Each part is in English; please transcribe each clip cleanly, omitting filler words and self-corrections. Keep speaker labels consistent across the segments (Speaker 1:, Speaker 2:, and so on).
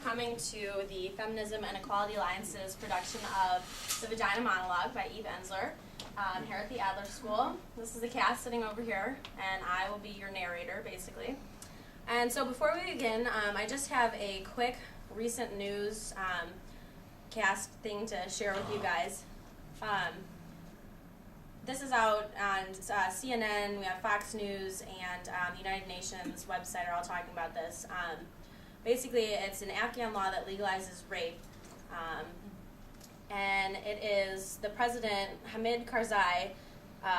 Speaker 1: coming to the Feminism and Equality Alliance's production of the Vagina Monologue by FEA Adler here at the Adler School. This is the cast sitting over here, and I will be your narrator, basically. And so before we begin, I just have a quick recent news cast thing to share with you guys. This is out on CNN, we have Fox News, and the United Nations website are all talking about this. Basically, it's an Afghan law that legalizes rape, and it is the president, Hamid Karzai,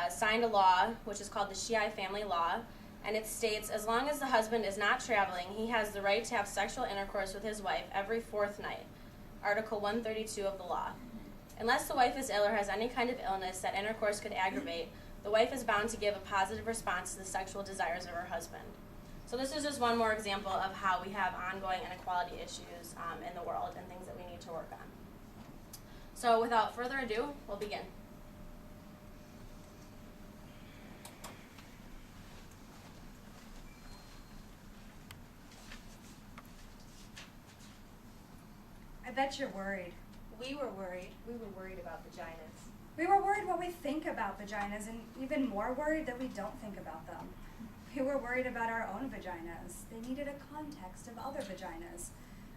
Speaker 1: signed a law which is called the Shia Family Law, and it states as long as the husband is not traveling, he has the right to have sexual intercourse with his wife every fourth night, Article 132 of the law. Unless the wife is ill or has any kind of illness that intercourse could aggravate, the wife is bound to give a positive response to the sexual desires of her husband. So this is just one more example of how we have ongoing inequality issues in the world and things that we need to work on. So without further ado, we'll begin.
Speaker 2: I bet you're worried.
Speaker 3: We were worried.
Speaker 4: We were worried about vaginas.
Speaker 2: We were worried what we think about vaginas, and even more worried that we don't think about them. We were worried about our own vaginas. They needed a context of other vaginas,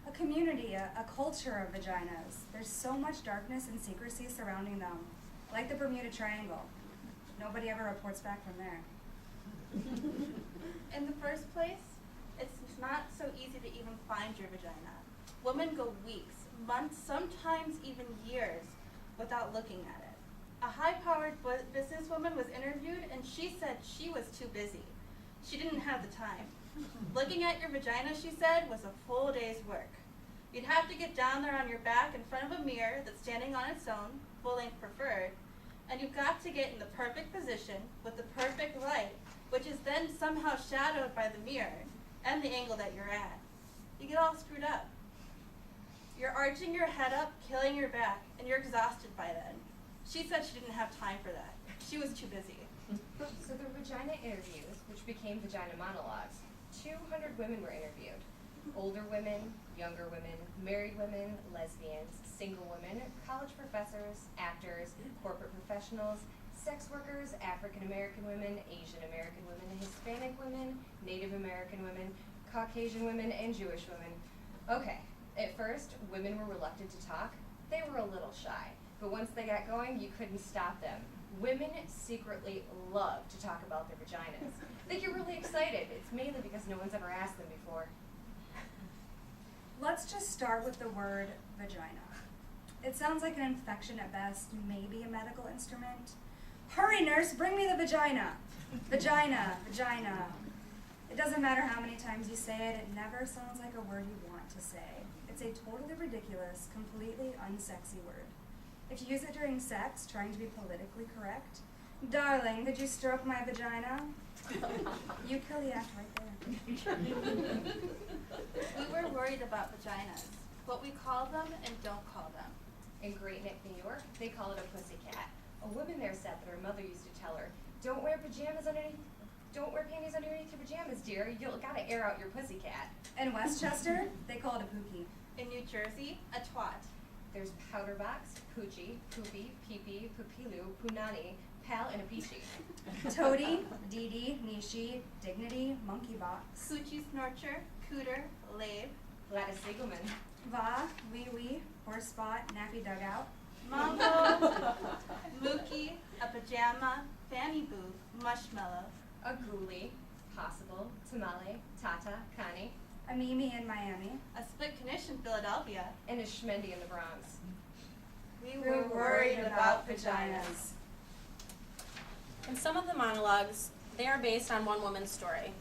Speaker 2: a community, a culture of vaginas. There's so much darkness and secrecy surrounding them, like the Bermuda Triangle. Nobody ever reports back from there.
Speaker 3: In the first place, it's not so easy to even find your vagina. Women go weeks, months, sometimes even years without looking at it. A high-powered businesswoman was interviewed, and she said she was too busy. She didn't have the time. Looking at your vagina, she said, was a full day's work. You'd have to get down there on your back in front of a mirror that's standing on its own, full-length preferred, and you've got to get in the perfect position with the perfect light, which is then somehow shadowed by the mirror and the angle that you're at. You get all screwed up. You're arching your head up, killing your back, and you're exhausted by then. She said she didn't have time for that. She was too busy.
Speaker 4: So the vagina interviews, which became Vagina Monologues, 200 women were interviewed. Older women, younger women, married women, lesbians, single women, college professors, actors, corporate professionals, sex workers, African American women, Asian American women, Hispanic women, Native American women, Caucasian women, and Jewish women. Okay. At first, women were reluctant to talk. They were a little shy. But once they got going, you couldn't stop them. Women secretly love to talk about their vaginas. They get really excited. It's mainly because no one's ever asked them before.
Speaker 2: Let's just start with the word vagina. It sounds like an infection at best, maybe a medical instrument. Hurry, nurse, bring me the vagina. Vagina, vagina. It doesn't matter how many times you say it, it never sounds like a word you want to say. It's a totally ridiculous, completely unsexy word. If you use it during sex, trying to be politically correct, darling, did you stroke my vagina? You kill the act right there.
Speaker 3: We were worried about vaginas, what we call them and don't call them.
Speaker 4: In Great Neck, New York, they call it a pussycat. A woman there said that her mother used to tell her, don't wear panties underneath your pajamas, dear. You'll gotta air out your pussycat.
Speaker 2: In Westchester, they call it a pookie.
Speaker 3: In New Jersey, a twat.
Speaker 4: There's powder box, poochie, poopy, peepee, pupilu, punani, pal, and a peachy.
Speaker 2: Toady, Dee, Nishi, Dignity, Monkey Box.
Speaker 3: Coochie snorcher, cooter, lave.
Speaker 4: Gladys Siegelman.
Speaker 2: Va, wee, horse spot, nappy dugout.
Speaker 3: Mambo, mookie, a pajama, fanny booth, mushmallow.
Speaker 4: A ghoulie, possible, tamale, tata, kani.
Speaker 2: A Mimi in Miami.
Speaker 3: A split knish in Philadelphia.
Speaker 4: And a schmendy in the Bronx.
Speaker 3: We were worried about vaginas.
Speaker 1: In some of the monologues, they are based on one woman's story.